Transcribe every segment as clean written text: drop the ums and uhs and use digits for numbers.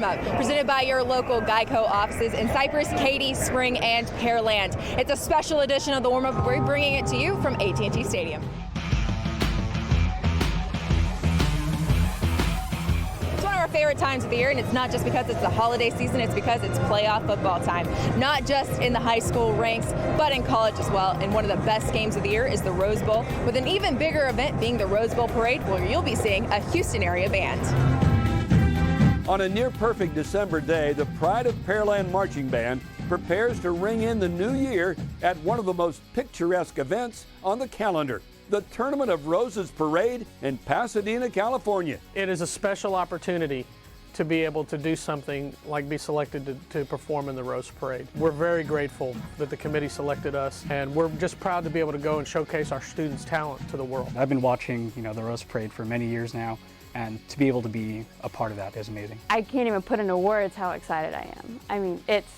Presented by your local GEICO offices in Cypress, Katy, Spring, and Pearland. It's a special edition of the Warmup. We're bringing it to you from AT&T Stadium. It's one of our favorite times of the year, and it's not just because it's the holiday season, it's because it's playoff football time. Not just in the high school ranks, but in college as well. And one of the best games of the year is the Rose Bowl, with an even bigger event being the Rose Bowl Parade, where you'll be seeing a Houston area band. On a near-perfect December day, the Pride of Pearland Marching Band prepares to ring in the new year at one of the most picturesque events on the calendar, the Tournament of Roses Parade in Pasadena, California. It is a special opportunity to be able to do something like be selected to perform in the Rose Parade. We're very grateful that the committee selected us, and we're just proud to be able to go and showcase our students' talent to the world. I've been watching, the Rose Parade for many years now, and to be able to be a part of that is amazing. I can't even put into words how excited I am. I mean, it's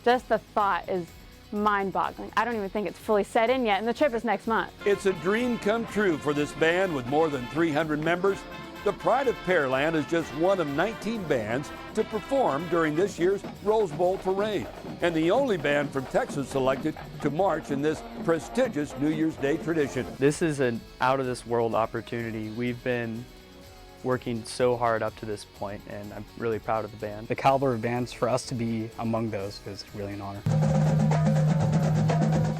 just the thought is mind-boggling. I don't even think it's fully set in yet, and the trip is next month. It's a dream come true for this band with more than 300 members. The Pride of Pearland is just one of 19 bands to perform during this year's Rose Bowl Parade, and the only band from Texas selected to march in this prestigious New Year's Day tradition. This is an out-of-this-world opportunity. We've been working so hard up to this point, and I'm really proud of the band. The caliber of bands, for us to be among those is really an honor.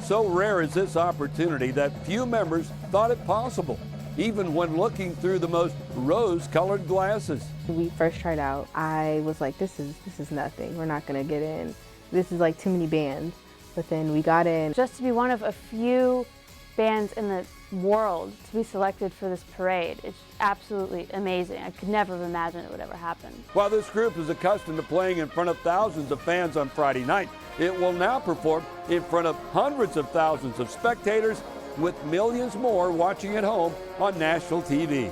So rare is this opportunity that few members thought it possible, even when looking through the most rose-colored glasses. When we first tried out, I was like, this is nothing. We're not gonna get in. This is like too many bands. But then we got in. Just to be one of a few bands in the world to be selected for this parade, it's absolutely amazing. I could never have imagined it would ever happen. While this group is accustomed to playing in front of thousands of fans on Friday night, it will now perform in front of hundreds of thousands of spectators, with millions more watching at home on national TV.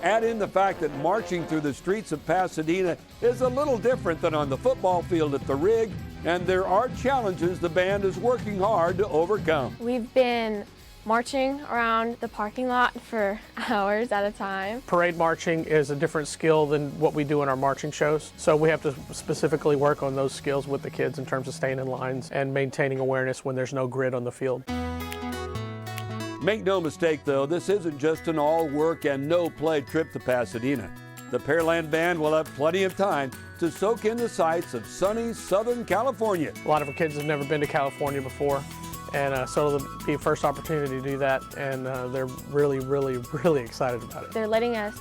Add in the fact that marching through the streets of Pasadena is a little different than on the football field at the Rig, and there are challenges the band is working hard to overcome. We've been marching around the parking lot for hours at a time. Parade marching is a different skill than what we do in our marching shows, so we have to specifically work on those skills with the kids in terms of staying in lines and maintaining awareness when there's no grid on the field. Make no mistake, though, this isn't just an all-work and no-play trip to Pasadena. The Pearland Band will have plenty of time to soak in the sights of sunny Southern California. A lot of our kids have never been to California before, and so it'll be a first opportunity to do that, and they're really, really, really excited about it. They're letting us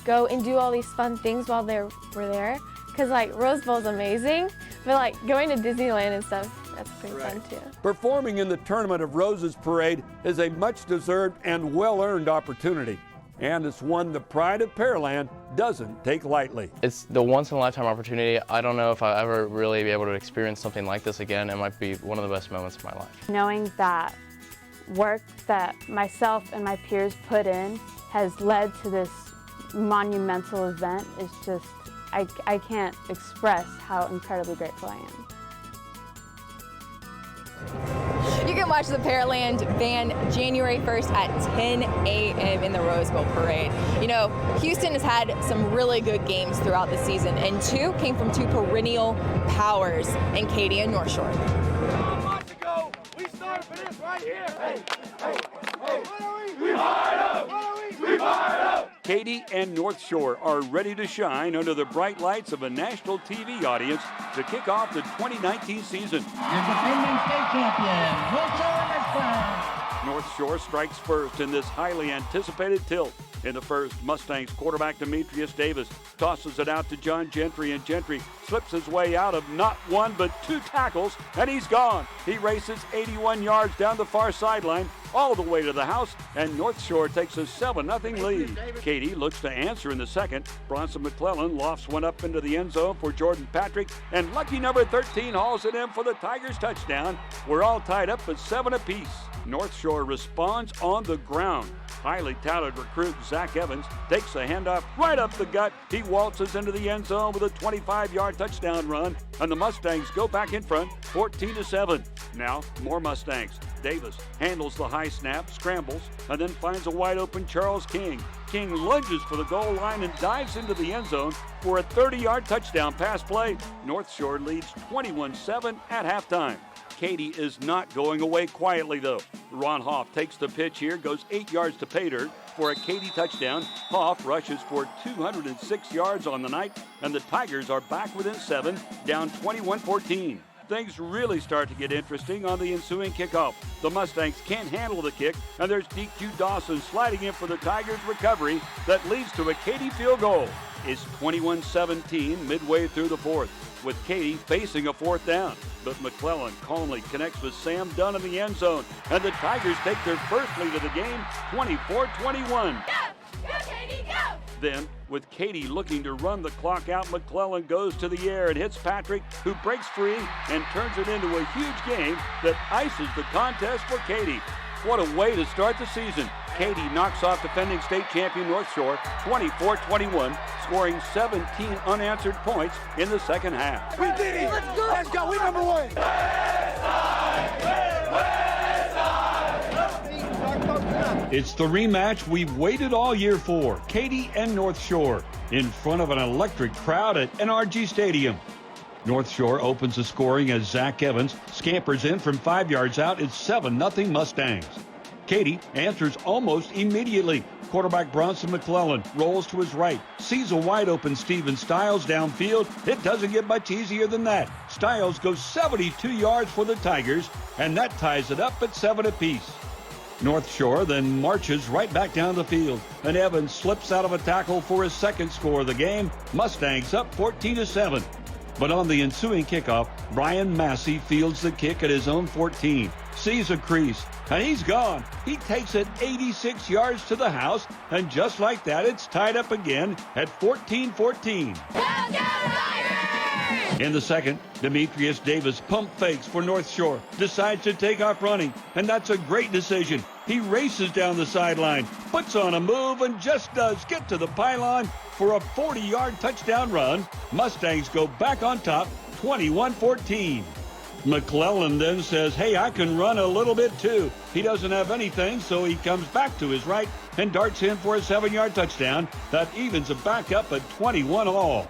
go and do all these fun things while we're there, because like Rose Bowl's amazing, but like going to Disneyland and stuff, that's pretty fun too. Performing in the Tournament of Roses Parade is a much-deserved and well-earned opportunity, and it's one the Pride of Pearland doesn't take lightly. It's the once-in-a-lifetime opportunity. I don't know if I'll ever really be able to experience something like this again. It might be one of the best moments of my life. Knowing that work that myself and my peers put in has led to this monumental event is just, I can't express how incredibly grateful I am. You can watch the Pearland Band January 1st at 10 a.m. in the Rose Bowl Parade. Houston has had some really good games throughout the season, and two came from two perennial powers in Katy and North Shore. A month ago, we started for this right here. Hey, hey, hey. What are we? We fired up. What are we? We fired up. Katy and North Shore are ready to shine under the bright lights of a national TV audience to kick off the 2019 season. Your defending state champion, North Shore. North Shore strikes first in this highly anticipated tilt. In the first, Mustangs quarterback Demetrius Davis tosses it out to John Gentry, and Gentry slips his way out of not one but two tackles, and he's gone. He races 81 yards down the far sideline, all the way to the house, and North Shore takes a 7-0 lead. Katy looks to answer in the second. Bronson McClellan lofts one up into the end zone for Jordan Patrick, and lucky number 13 hauls it in for the Tigers' touchdown. We're all tied up at 7 apiece. North Shore responds on the ground. Highly touted recruit Zach Evans takes a handoff right up the gut. He waltzes into the end zone with a 25-yard touchdown run, and the Mustangs go back in front, 14-7. Now, more Mustangs. Davis handles the high snap, scrambles, and then finds a wide-open Charles King. King lunges for the goal line and dives into the end zone for a 30-yard touchdown pass play. North Shore leads 21-7 at halftime. Katy is not going away quietly, though. Ron Hoff takes the pitch here, goes 8 yards to pay dirt for a Katy touchdown. Hoff rushes for 206 yards on the night, and the Tigers are back within 7, down 21-14. Things really start to get interesting on the ensuing kickoff. The Mustangs can't handle the kick, and there's DQ Dawson sliding in for the Tigers' recovery that leads to a Katy field goal. It's 21-17 midway through the fourth, with Katy facing a fourth down. But McClellan calmly connects with Sam Dunn in the end zone, and the Tigers take their first lead of the game, 24-21. Go, Katy, go! Then, with Katy looking to run the clock out, McClellan goes to the air and hits Patrick, who breaks free and turns it into a huge game that ices the contest for Katy. What a way to start the season. Katy knocks off defending state champion North Shore 24-21, scoring 17 unanswered points in the second half. We did it! Let's go! We number one! It's the rematch we've waited all year for. Katy and North Shore in front of an electric crowd at NRG Stadium. North Shore opens the scoring as Zach Evans scampers in from 5 yards out. It's 7-0 Mustangs. Katy answers almost immediately. Quarterback Bronson McClellan rolls to his right, sees a wide-open Steven Stiles downfield. It doesn't get much easier than that. Stiles goes 72 yards for the Tigers, and that ties it up at 7 apiece. North Shore then marches right back down the field, and Evans slips out of a tackle for his second score of the game. Mustangs up 14-7. But on the ensuing kickoff, Brian Massey fields the kick at his own 14, sees a crease, and he's gone. He takes it 86 yards to the house, and just like that, it's tied up again at 14-14. In the second, Demetrius Davis pump fakes for North Shore, decides to take off running, and that's a great decision. He races down the sideline, puts on a move, and just does get to the pylon for a 40-yard touchdown run. Mustangs go back on top, 21-14. McClellan then says, hey, I can run a little bit too. He doesn't have anything, so he comes back to his right and darts in for a 7-yard touchdown. That evens it back up at 21 all.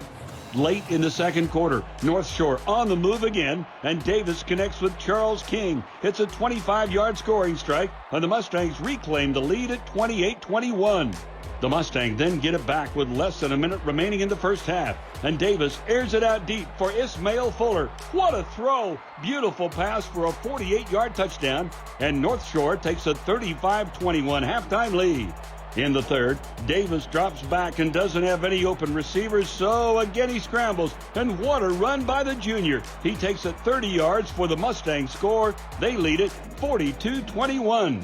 Late in the second quarter, North Shore on the move again, and Davis connects with Charles King. It's a 25-yard scoring strike, and the Mustangs reclaim the lead at 28-21. The Mustangs then get it back with less than a minute remaining in the first half, and Davis airs it out deep for Ismail Fuller. What a throw! Beautiful pass for a 48-yard touchdown, and North Shore takes a 35-21 halftime lead. In the third, Davis drops back and doesn't have any open receivers, so again he scrambles, and what a run by the junior. He takes it 30 yards for the Mustang score. They lead it 42-21.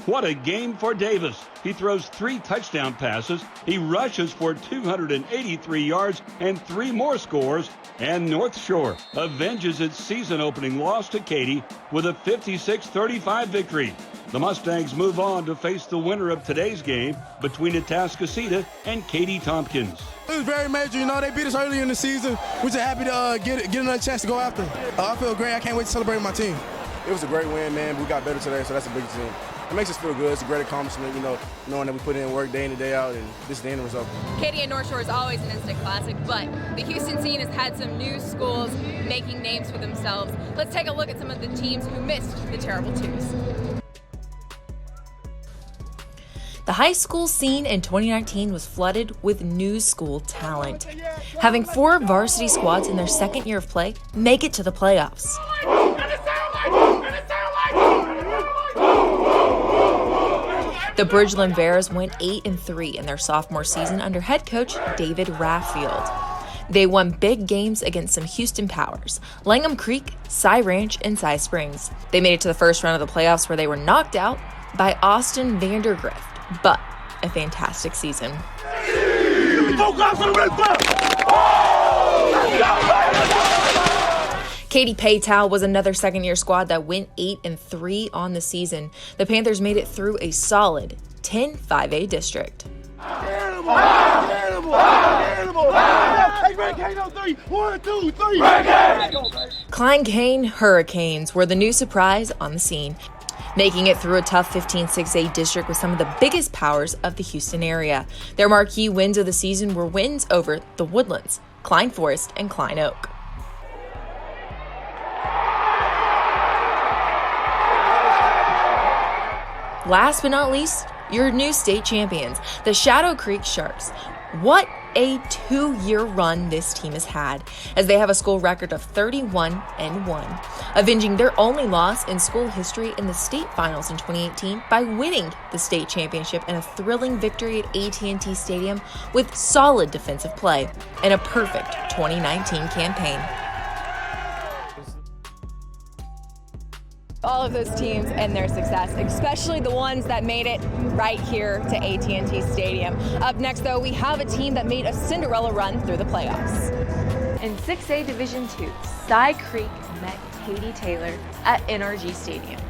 What a game for Davis. He throws 3 touchdown passes. He rushes for 283 yards and 3 more scores. And North Shore avenges its season-opening loss to Katy with a 56-35 victory. The Mustangs move on to face the winner of today's game between Atascocita and Katy Tompkins. It was very major. You know, they beat us earlier in the season. We're just happy to get another chance to go after. I feel great. I can't wait to celebrate with my team. It was a great win, man. We got better today, so that's a big thing. It makes us feel good. It's a great accomplishment, you know, knowing that we put in work day in and day out, and this is the end result. Katy and North Shore is always an instant classic, but the Houston scene has had some new schools making names for themselves. Let's take a look at some of the teams who missed the terrible twos. The high school scene in 2019 was flooded with new school talent. Having 4 varsity squads in their second year of play make it to the playoffs. The Bridgeland Bears went 8-3 in their sophomore season under head coach David Raffield. They won big games against some Houston powers, Langham Creek, Cy Ranch, and Cy Springs. They made it to the first round of the playoffs where they were knocked out by Austin Vandergrift, but a fantastic season. Katy Taylor was another second-year squad that went 8-3 on the season. The Panthers made it through a solid 10-5A district. Klein Kane Hurricanes were the new surprise on the scene. making it through a tough 15-6A district with some of the biggest powers of the Houston area. Their marquee wins of the season were wins over the Woodlands, Klein Forest, and Klein Oak. Last but not least, your new state champions, the Shadow Creek Sharks. What a 2-year run this team has had, as they have a school record of 31-1, avenging their only loss in school history in the state finals in 2018 by winning the state championship in a thrilling victory at AT&T Stadium with solid defensive play and a perfect 2019 campaign. All of those teams and their success, especially the ones that made it right here to AT&T Stadium. Up next, though, we have a team that made a Cinderella run through the playoffs. In 6A Division II, Cy Creek met Katy Taylor at NRG Stadium.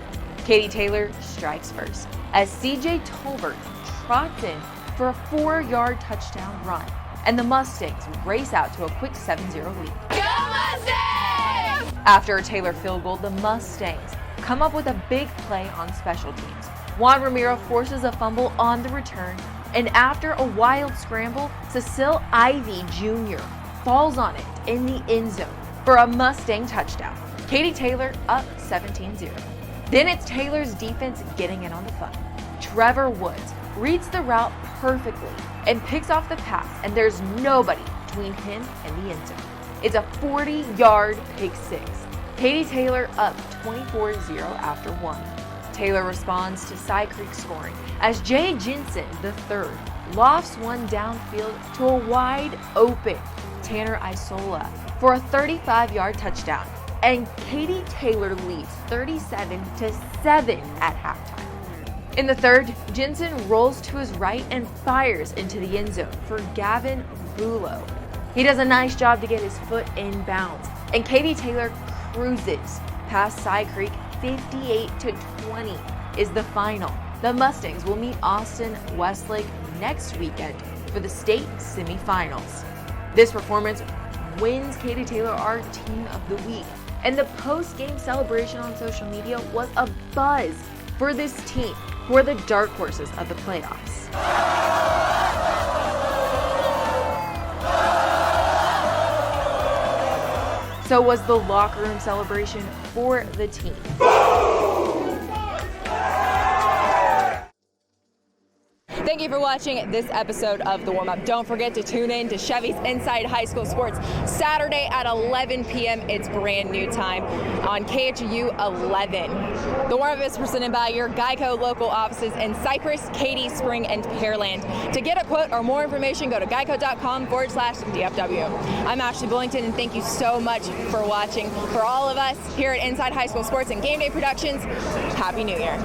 Katy Taylor strikes first as CJ Tolbert trots in for a 4-yard touchdown run, and the Mustangs race out to a quick 7-0 lead. Go Mustangs! After a Taylor field goal, the Mustangs come up with a big play on special teams. Juan Ramiro forces a fumble on the return, and after a wild scramble, Cecil Ivy Jr. falls on it in the end zone for a Mustang touchdown. Katy Taylor up 17-0. Then it's Taylor's defense getting in on the fun. Trevor Woods reads the route perfectly and picks off the pass, and there's nobody between him and the end zone. It's a 40-yard pick six. Katy Taylor up 24-0 after one. Taylor responds to Cy Creek scoring as Jay Jensen III lofts one downfield to a wide open Tanner Isola for a 35-yard touchdown, and Katy Taylor leads 37-7 at halftime. In the third, Jensen rolls to his right and fires into the end zone for Gavin Bulow. He does a nice job to get his foot in bounds, and Katy Taylor cruises past Cy Creek. 58-20 is the final. The Mustangs will meet Austin Westlake next weekend for the state semifinals. This performance wins Katy Taylor our Team of the Week, and the post-game celebration on social media was a buzz for this team, who are the dark horses of the playoffs. So was the locker room celebration for the team. Thank you for watching this episode of The Warmup. Don't forget to tune in to Chevy's Inside High School Sports Saturday at 11 p.m. It's brand new time on KHU 11. The Warmup is presented by your GEICO local offices in Cypress, Katy, Spring, and Pearland. To get a quote or more information, go to geico.com/DFW. I'm Ashley Bullington, and thank you so much for watching. For all of us here at Inside High School Sports and Game Day Productions, Happy New Year.